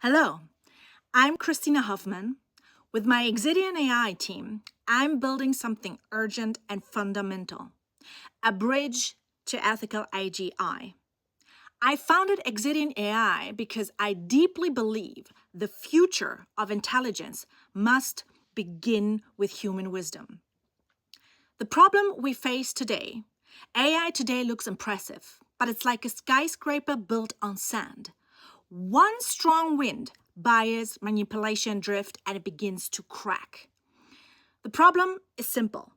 Hello, I'm Christina Hoffman. With my Exidion AI team, I'm building something urgent and fundamental, a bridge to ethical AGI. I founded Exidion AI because I deeply believe the future of intelligence must begin with human wisdom. The problem we face today, AI today looks impressive, but it's like a skyscraper built on sand. One strong wind, bias, manipulation, drift, and it begins to crack. The problem is simple.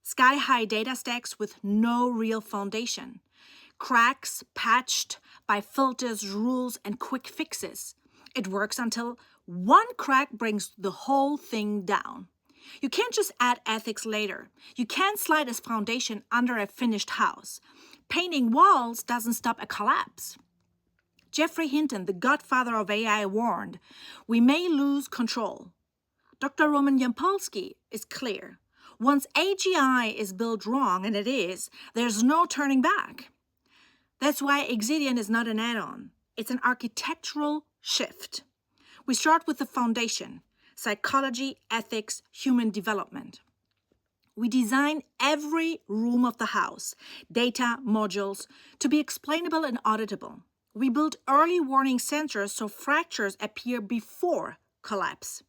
Sky-high data stacks with no real foundation. Cracks patched by filters, rules, and quick fixes. It works until one crack brings the whole thing down. You can't just add ethics later. You can't slide a foundation under a finished house. Painting walls doesn't stop a collapse. Geoffrey Hinton, the godfather of AI, warned, we may lose control. Dr. Roman Yampolsky is clear. Once AGI is built wrong, and it is, there's no turning back. That's why Exidion is not an add-on. It's an architectural shift. We start with the foundation, psychology, ethics, human development. We design every room of the house, data, modules, to be explainable and auditable. We build early warning sensors so fractures appear before collapse.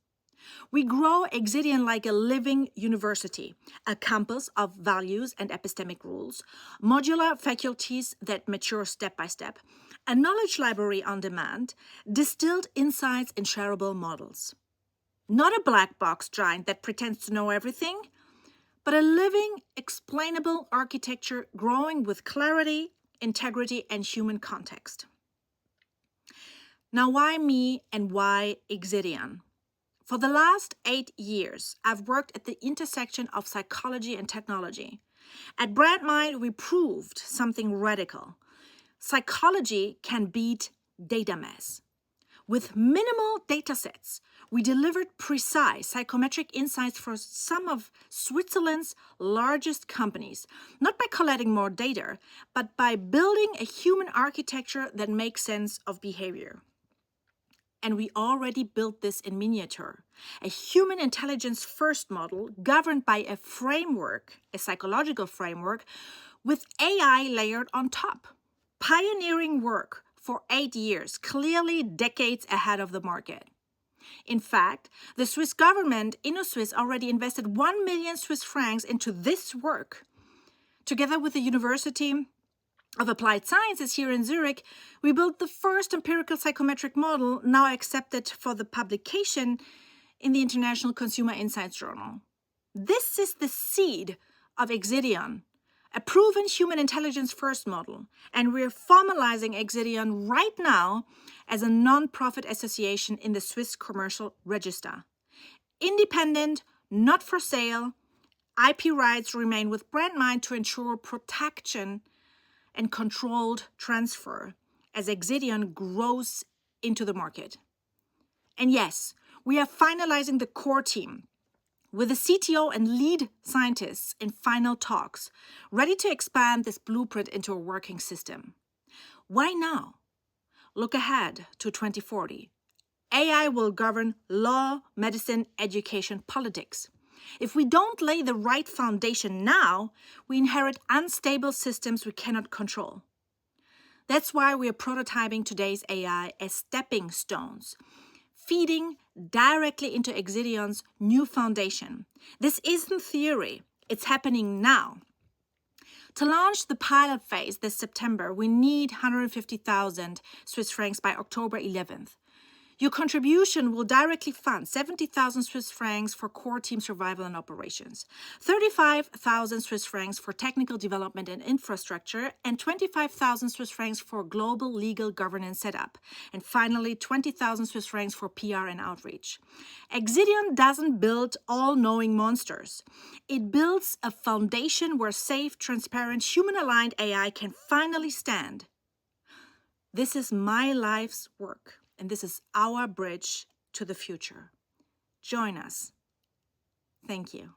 We grow Exidion like a living university, a campus of values and epistemic rules, modular faculties that mature step by step, a knowledge library on demand, distilled insights in shareable models. Not a black box giant that pretends to know everything, but a living, explainable architecture growing with clarity, integrity, and human context. Now, why me and why Exidion? For the last 8 years, I've worked at the intersection of psychology and technology. At Brandmind, we proved something radical. Psychology can beat data mass. With minimal data sets, we delivered precise psychometric insights for some of Switzerland's largest companies, not by collecting more data, but by building a human architecture that makes sense of behavior. And we already built this in miniature, a human intelligence first model governed by a framework, a psychological framework, with AI layered on top. Pioneering work for 8 years, clearly decades ahead of the market. In fact, the Swiss government, Innosuisse, already invested 1 million Swiss francs into this work. Together with the University of Applied Sciences here in Zurich, we built the first empirical psychometric model now accepted for the publication in the International Consumer Insights Journal. This is the seed of Exidion, a proven human intelligence first model, and we're formalizing Exidion right now as a non-profit association in the Swiss Commercial Register. Independent, not for sale, IP rights remain with Brandmind to ensure protection and controlled transfer as Exidion grows into the market. And yes, we are finalizing the core team with the CTO and lead scientists in final talks, ready to expand this blueprint into a working system. Why now? Look ahead to 2040. AI will govern law, medicine, education, politics. If we don't lay the right foundation now, we inherit unstable systems we cannot control. That's why we are prototyping today's AI as stepping stones, feeding directly into Exidion's new foundation. This isn't theory, it's happening now. To launch the pilot phase this September, we need 150,000 Swiss francs by October 11th. Your contribution will directly fund 70,000 Swiss francs for core team survival and operations, 35,000 Swiss francs for technical development and infrastructure, and 25,000 Swiss francs for global legal governance setup, and finally 20,000 Swiss francs for PR and outreach. Exidion doesn't build all-knowing monsters. It builds a foundation where safe, transparent, human-aligned AI can finally stand. This is my life's work. And this is our bridge to the future. Join us. Thank you.